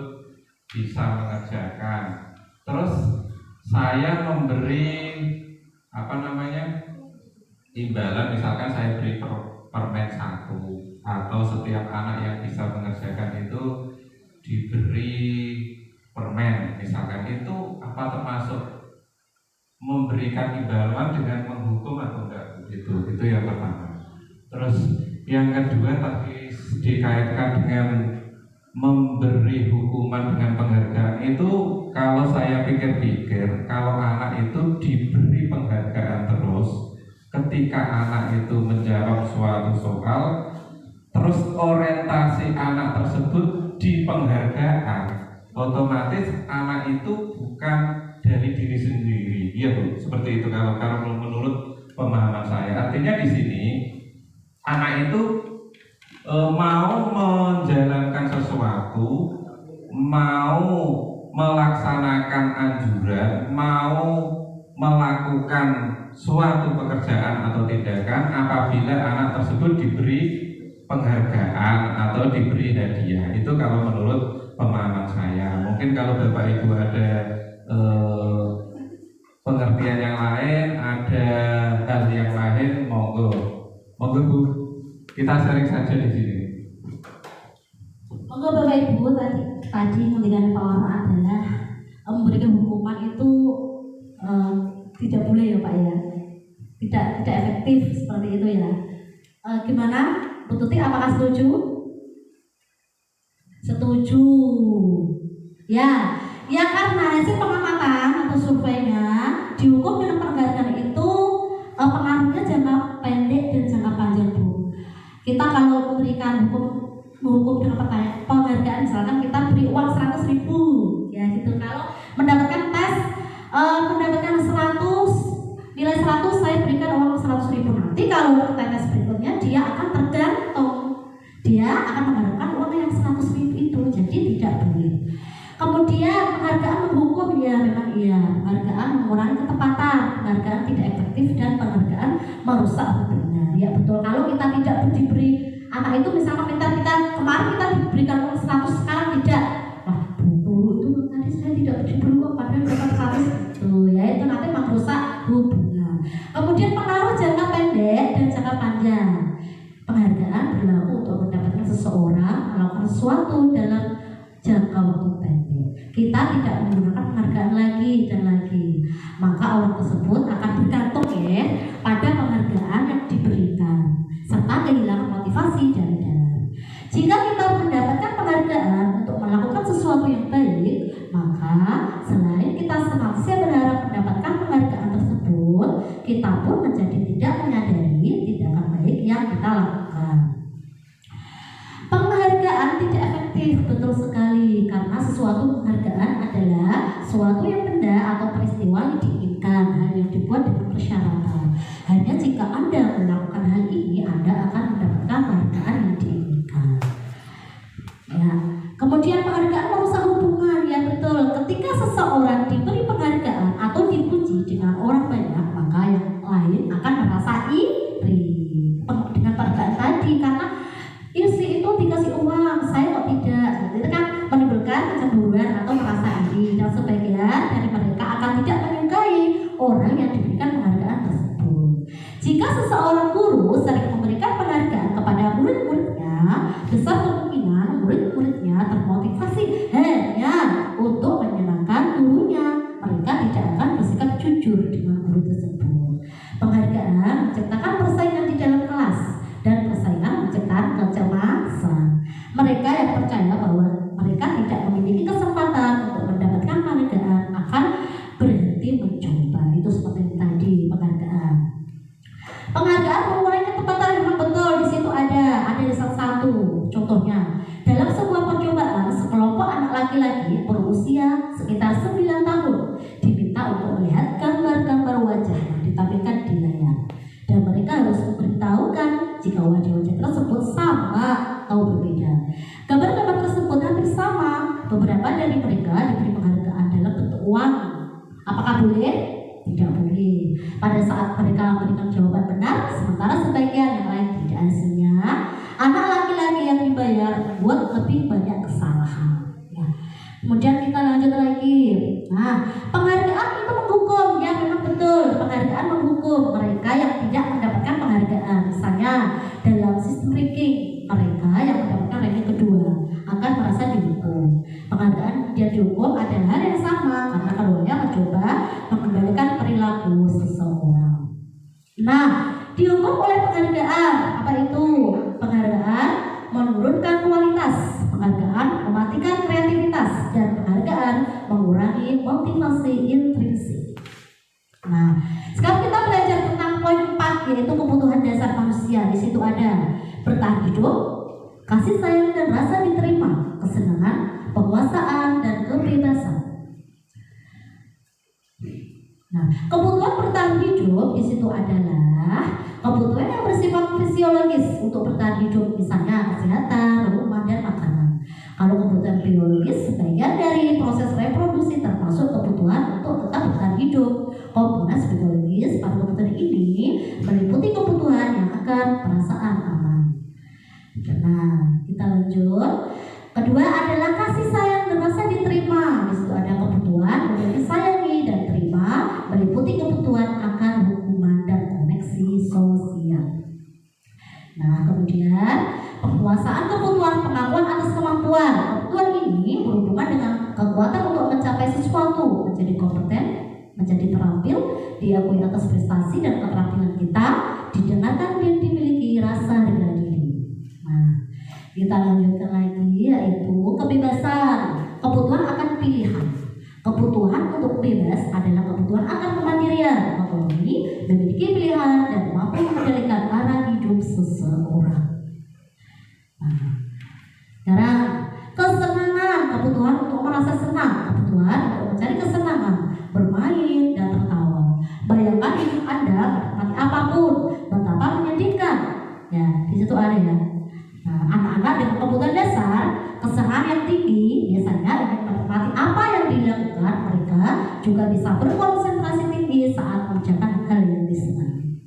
bisa mengerjakan. Terus saya memberi imbalan, misalkan saya beri permen 1, atau setiap anak yang bisa mengerjakan itu diberi permen, misalkan, itu apa termasuk memberikan imbalan dengan menghukum atau enggak? Itu yang pertama. Terus yang kedua tadi dikaitkan dengan memberi hukuman dengan penghargaan. Itu kalau saya pikir-pikir, kalau anak itu diberi penghargaan terus, ketika anak itu menjawab suatu soal, terus orientasi anak tersebut di penghargaan, otomatis anak itu bukan dari diri sendiri, iya Bu, seperti itu kalau menurut pemahaman saya. Artinya di sini anak itu mau menjalankan sesuatu, mau melaksanakan anjuran, mau melakukan suatu pekerjaan atau tindakan apabila anak tersebut diberi penghargaan atau diberi hadiah. Itu kalau menurut pemahaman saya. Mungkin kalau Bapak Ibu ada pengertian yang lain, ada hal yang lain, monggo Bu, kita sharing saja di sini. Monggo Bapak Ibu, tadi kepentingan Pak Warna adalah memberikan hukuman itu tidak boleh ya Pak ya, tidak efektif seperti itu ya. Gimana Bu Tuti, apakah setuju? Setuju ya. Ya karena hasil pengamatan atau surveinya dihukum dengan penghargaan itu pengaruhnya jangka pendek dan jangka panjang Bu. Kita kalau memberikan menghukum dengan penghargaan, misalkan kita beri uang 100.000 ya gitu. Kalau mendapatkan tes mendapatkan 100, nilai 100 saya berikan uang 100.000. Nanti kalau tes berikutnya dia akan tergantung, dia akan mengharapkan uang yang 100.000 itu, jadi tidak boleh. Kemudian penghargaan menghukum, ya memang iya, penghargaan mengurangi ketepatan, penghargaan tidak efektif, dan penghargaan merusak hubungan. Ya betul, kalau kita tidak diberi anak itu, misalnya kita kemarin kita diberikan uang 100, sekarang tidak, wah Bu itu tadi saya tidak diberi uang padahal dapat 100 itu, ya itu nanti merusak hubungan. Kemudian pengaruh jangka pendek dan jangka panjang. Penghargaan berlaku untuk mendapatkan seseorang melakukan sesuatu dalam jangka waktu pendek. Kita tidak menggunakan penghargaan lagi dan lagi, maka orang tersebut akan bergantung ya pada penghargaan yang diberikan serta kehilangan motivasi dari dalam. Jika kita mendapatkan penghargaan untuk melakukan sesuatu yang baik, maka selain kita senantiasa berharap mendapatkan penghargaan tersebut, kita pun menjadi tidak menyadari tindakan baik yang kita lakukan. Penghargaan tidak efektif, betul sekali, karena sesuatu penghargaan adalah suatu yang benda atau peristiwa yang diinginkan, hal yang dibuat dengan persyaratan. Hanya jika Anda melakukan hal ini, Anda akan mendapatkan penghargaan yang diinginkan. Ya. Kemudian penghargaan merusak hubungan, ya betul. Ketika seseorang diberi penghargaan atau dipuji dengan orang banyak, maka yang lain akan merasa iri dengan penghargaan tadi, karena si itu dikasih uang, saya kok tidak. Itu kan menimbulkan kecemburuan atau merasa iri, dan sebagian dari mereka akan tidak menyukai orang yang diberikan penghargaan tersebut. Jika seseorang guru sering memberikan penghargaan kepada murid-muridnya, besar kemungkinan murid-muridnya termotivasi hanya untuk menyenangkan gurunya. Mereka tidak akan bersikap jujur dengan guru tersebut. Penghargaan menciptakan persaingan di dalam kelas, dan persaingan menciptakan kecemasan. Mereka yang percaya bahwa mereka tidak memiliki kesempatan untuk mendapatkan penghargaan akan berhenti mencoba. Itu seperti tadi penghargaan. Penghargaan mengurangi ketepatan, memang betul, di situ ada salah satu contohnya. Dalam sebuah percobaan, sekelompok anak laki-laki berusia sekitar 9 tahun diminta untuk melihat gambar-gambar wajah yang ditampilkan di layar, dan mereka harus memberitahukan jika wajah-wajah tersebut sama atau berbeda. Gambar-gambar tersebut hampir sama. Beberapa dari mereka diberi penghargaan dalam bentuk uang. Apakah boleh? Tidak boleh. Pada saat mereka memberikan jawaban benar, sementara sebagian yang lain tidak. Hasilnya, anak laki-laki yang dibayar membuat lebih banyak kesalahan. Ya. Kemudian kita lanjut lagi. Nah, penghargaan itu menghukum, ya memang betul. Penghargaan menghukum mereka yang tidak mendapatkan penghargaan. Misalnya dalam sistem ranking, mereka yang mendapatkan ranking kedua akan merasa dihukum. Penghargaan dia dihukum adalah hal yang sama, karena keduanya mencoba mengendalikan perilaku seseorang. Nah, dihukum oleh penghargaan. Apa itu? Penghargaan menurunkan kualitas, penghargaan mematikan kreativitas, dan penghargaan mengurangi motivasi intrinsik. Nah, sekarang kita belajar tentang poin 4, yaitu kebutuhan dasar manusia. Di situ ada bertahan hidup, kasih sayang dan rasa diterima, kesenangan, penguasaan, dan kebebasan. Nah, kebutuhan bertahan hidup di situ adalah kebutuhan yang bersifat fisiologis untuk bertahan hidup, misalnya kesehatan, rumah, dan makanan. Kalau kebutuhan biologis, sebagian dari proses reproduksi termasuk kebutuhan untuk tetap bertahan hidup. Komponen psikologis pada kebutuhan ini meliputi kebutuhan yang akan perasaan aman. Nah, kita lanjut. Kedua adalah kasih sayang dan rasa diterima. Di situ ada kebutuhan untuk disayangi dan terima, meliputi kebutuhan akan hubungan dan koneksi sosial. Nah, kemudian penguasaan kebutuhan pengakuan atas kemampuan. menjadi kompeten, menjadi terampil, diakui atas prestasi dan keterampilan kita, didengarkan dan dimiliki rasa harga diri. Nah, kita lanjutkan lagi, yaitu kebebasan. Kebutuhan akan pilihan. Kebutuhan untuk bebas adalah kebutuhan akan kemandirian, otonomi, memiliki pilihan dan mampu mengendalikan arah hidup seseorang. Nah, sekarang kesenangan, kebutuhan untuk merasa senang, kebutuhan untuk mencari kesenangan, bermain dan tertawa. Bayangkan hidup Anda menikmati apapun, betapa menyedihkan. Ya, di situ ada ya. Nah, anak-anak dengan kebutuhan dasar, kesenangan yang tinggi, biasanya ingin menikmati apa yang dilakukan. Mereka juga bisa berkonsentrasi tinggi saat mengerjakan hal yang disenangi.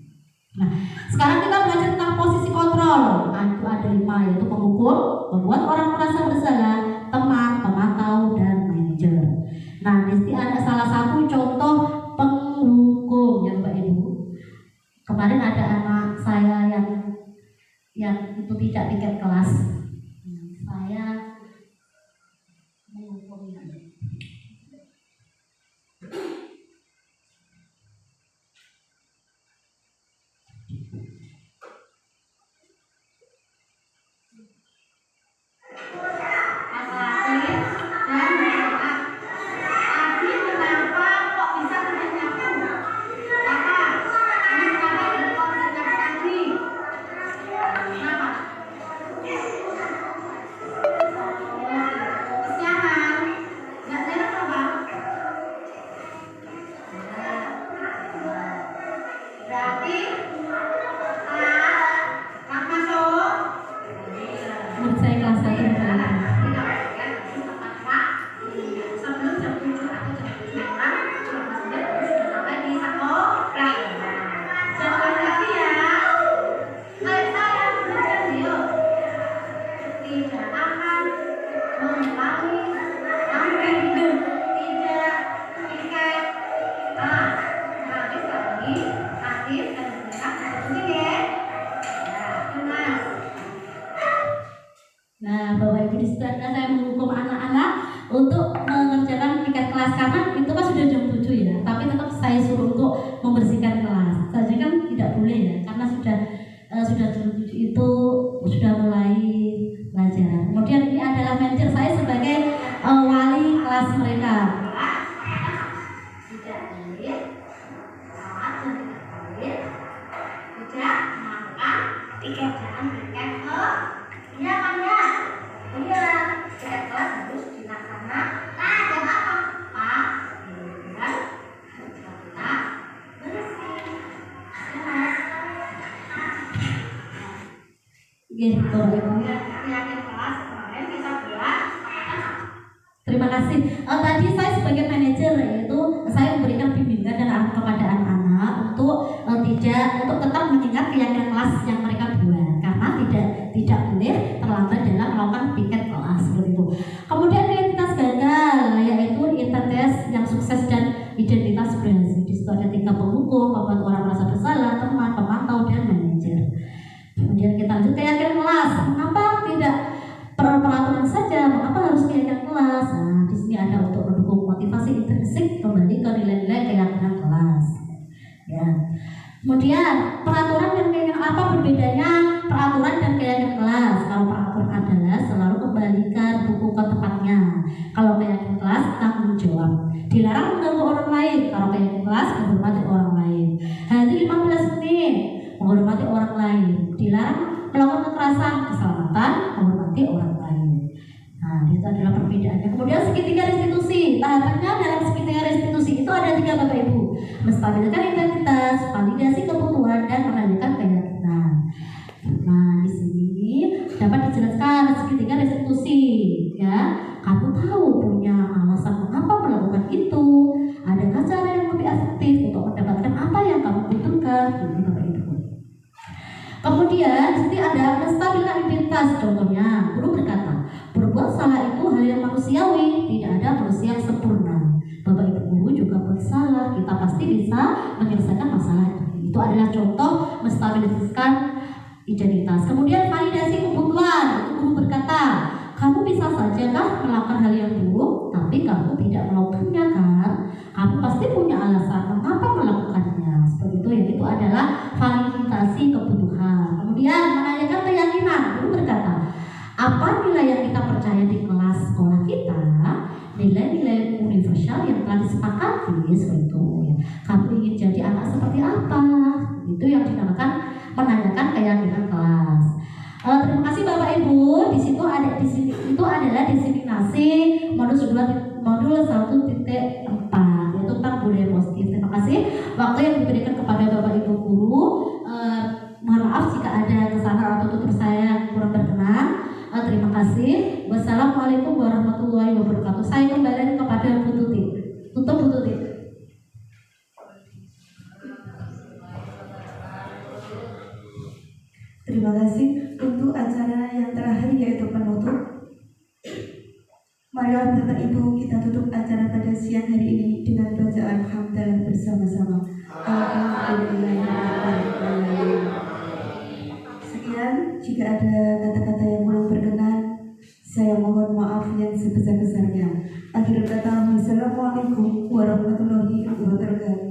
Nah, sekarang kita belajar tentang posisi kontrol. Nah, itu ada 5, yaitu pengukur, membuat orang merasa bersalah, teman, pemantau, dan manajer. Nah, di sini ada salah satu contoh penghukum ya Mbak Ibu. Kemarin ada anak saya yang itu tidak piket kelas. Saya menghukumnya. Nah, Bapak Ibu di sebelah saya menghukum anak-anak untuk mengerjakan piket kelas karena itu kan sudah jam 7 ya, tapi tetap saya suruh untuk membersihkan kelas. Saja kan tidak boleh ya, karena sudah jam 7 itu sudah mulai belajar. Kemudian ini adalah manajer saya sebagai wali kelas mereka. Gitu. Terima kasih. Tadi saya sebagai manajer yaitu saya memberikan bimbingan dan arahan kepada anak-anak untuk tetap mengingat keyakinan kelas yang mereka buat karena tidak boleh terlambat dalam melakukan piket kelas seperti itu. Kemudian identitas gagal yaitu identitas yang sukses dan identitas berhasil. Di situ ada 3 penghukum, membuat orang merasa bersalah, teman, pemantau, dan manajer. Kemudian kita lanjut keyakinan kelas. Mengapa tidak peraturan saja? Mengapa harus keyakinan kelas? Nah, di sini ada untuk mendukung motivasi intrinsik kembali ke nilai-nilai keyakinan kelas. Ya. Kemudian peraturan dan keyakinan apa bedanya peraturan dan keyakinan kelas? Kalau peraturan adalah selalu kembalikan buku ke tempatnya. Kalau keyakinan kelas tanggung jawab. Dilarang mengganggu orang lain. Kalau keyakinan kelas menghormati orang lain. Hadir 15 menit. Menghormati orang lain, dilarang melakukan kekerasan, keselamatan, menghormati orang lain. Nah, itu adalah perbedaannya. Kemudian segitiga restitusi, tahapannya dalam segitiga restitusi itu ada 3 Bapak Ibu: menstabilkan identitas, validasi kebutuhan, dan menanyakan keyakinan. Nah, di sini dapat dijelaskan segitiga restitusi. Ya, kamu tahu punya alasan mengapa melakukan itu? Adakah cara yang lebih efektif untuk mendapatkan apa yang kamu butuhkan? Ini Bapak Ibu. Kemudian di sini ada menstabilkan identitas. Contohnya, guru berkata, berbuat salah itu hal yang manusiawi, tidak ada manusia yang sempurna. Bapak Ibu guru juga bersalah, kita pasti bisa menyelesaikan masalah itu. Itu adalah contoh menstabiliskan identitas. Kemudian validasi kebutuhan. Guru berkata, kamu bisa saja kan melakukan hal yang buruk, tapi kamu tidak melakukannya kan? kamu pasti punya alasan mengapa melakukannya. Seperti itu, yang itu adalah validasi kebutuhan. Kemudian menanyakan keyakinan. Guru berkata, apa nilai yang kita percaya di kelas sekolah kita, nilai-nilai universal yang telah disepakati, seperti itu ya. Kamu ingin jadi anak seperti apa? Itu yang dinamakan menanyakan keyakinan kelas. Terima kasih Bapak Ibu. Di situ itu adalah diseminasi modul 1.4 yaitu tentang budaya positif. Terima kasih waktu yang diberikan kepada Bapak Ibu guru. Mohon maaf jika ada kesalahan atau tutur saya yang kurang berkenan. Terima kasih. Wassalamualaikum warahmatullahi wabarakatuh. Saya kembali kepada Bu Tuti. Tutup Bu Tuti. Terima kasih. Untuk acara yang terakhir yaitu penutup, marilah Bapak Ibu kita tutup acara pada siang hari ini dengan bacaan hamdalah bersama-sama. Alhamdulillahirrahmanirrahim. Sekian, jika ada kata-kata yang belum berkenan, saya mohon maaf yang sebesar-besarnya. Akhir kata, wassalamualaikum warahmatullahi wabarakatuh.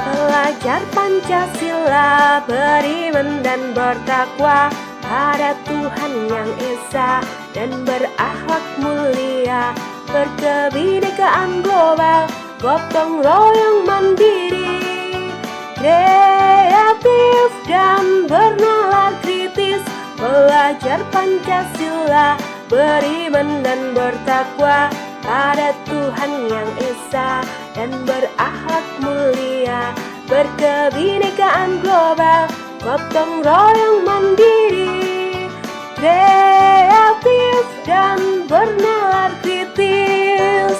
Belajar Pancasila, beriman dan bertakwa pada Tuhan yang Esa dan berakhlak mulia, berkebinekaan global, gotong royong mandiri, kreatif dan bernalar kritis. Belajar Pancasila, beriman dan bertakwa pada Tuhan yang Esa dan berakhlak mulia, berkebinekaan global, gotong royong mandiri, kreatif dan bernalar kritis.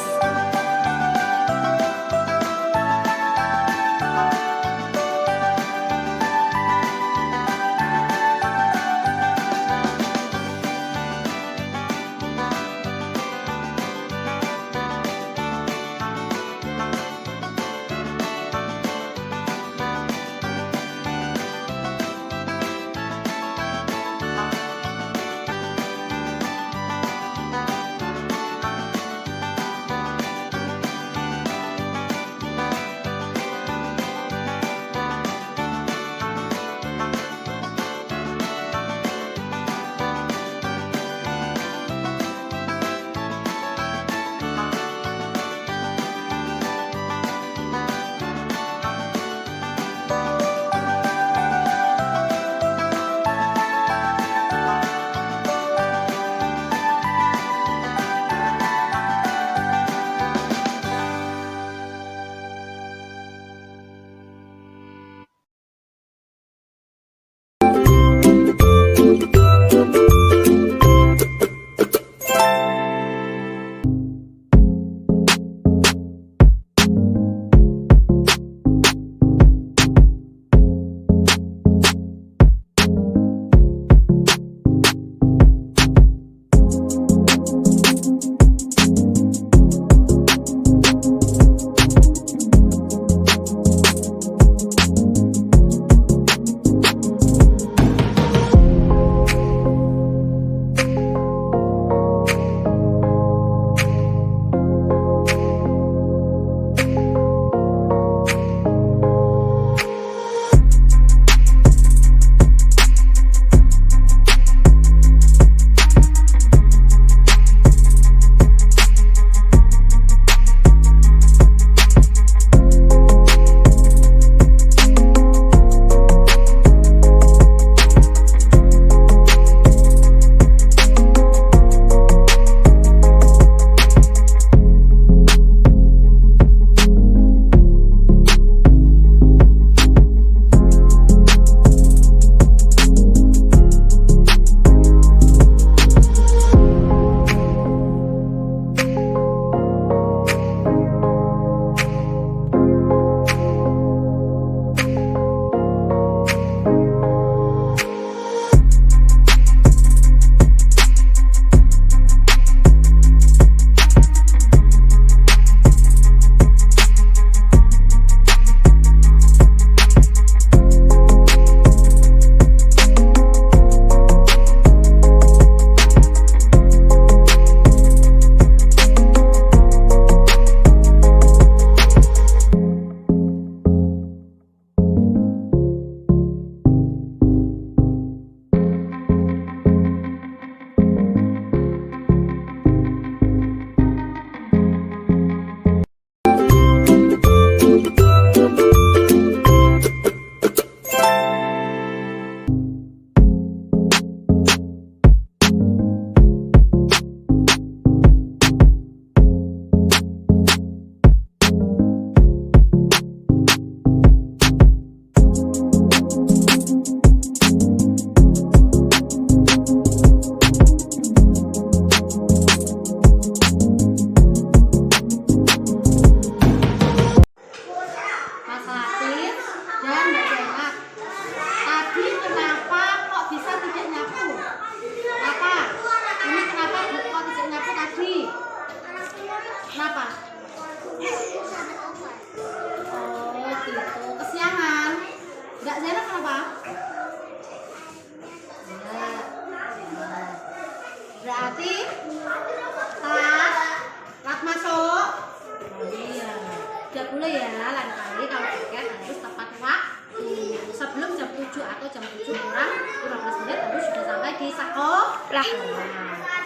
adalah lain kali kalau piket harus tepat waktu. Sebelum jam 7 atau jam 7 kurang 15 menit harus sudah sampai di sekolah.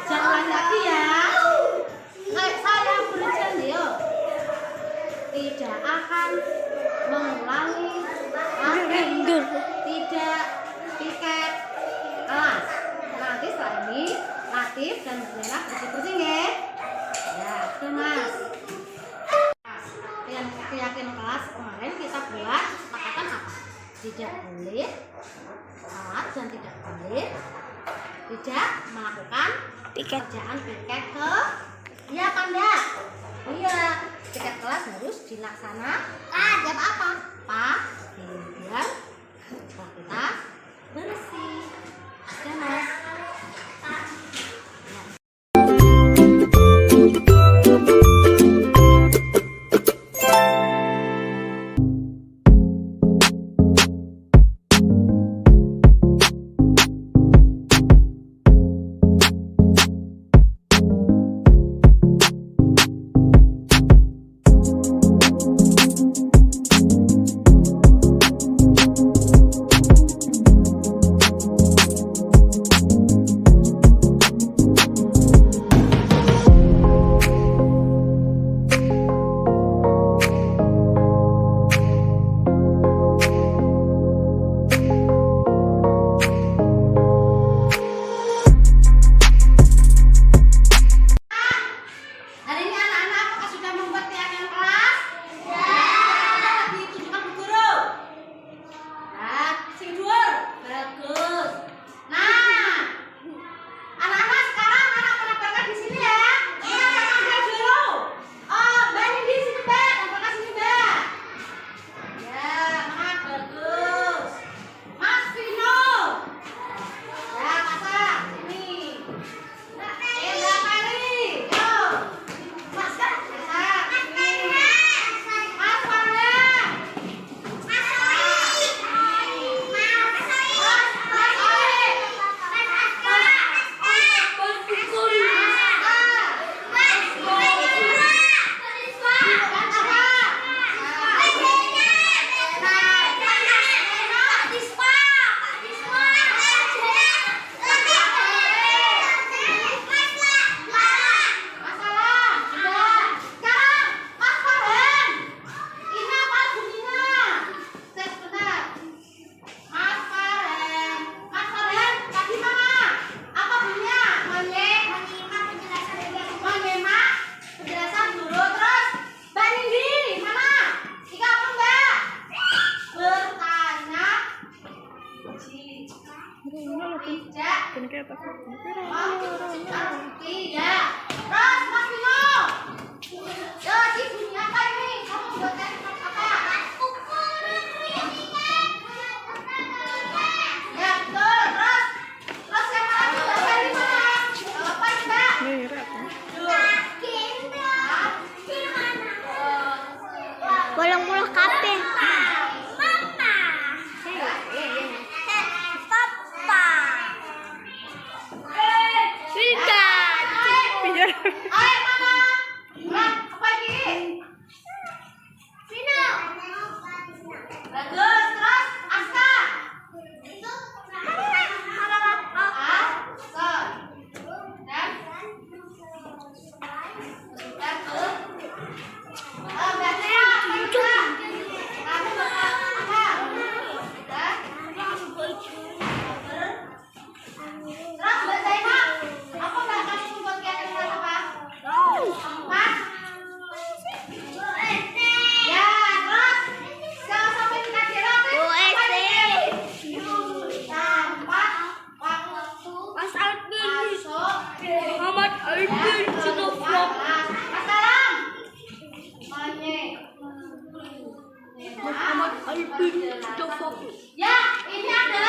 Jangan ulangi lagi ya. Saya berjanji tidak akan mengulangi tidak piket kelas. Nanti setelah ini Latif dan Bella bersih-bersih ya. Ya, itu Mas. Dengan keyakinan kelas kemarin kita buat kesepakatan apa? Tidak boleh salah dan tidak boleh tidak melakukan pekerjaan piket ke iya apa enggak? Oh iya, piket kelas harus dilaksanakan. Jam apa? Biar kita bersih. Ya Mas. Ya, ini adalah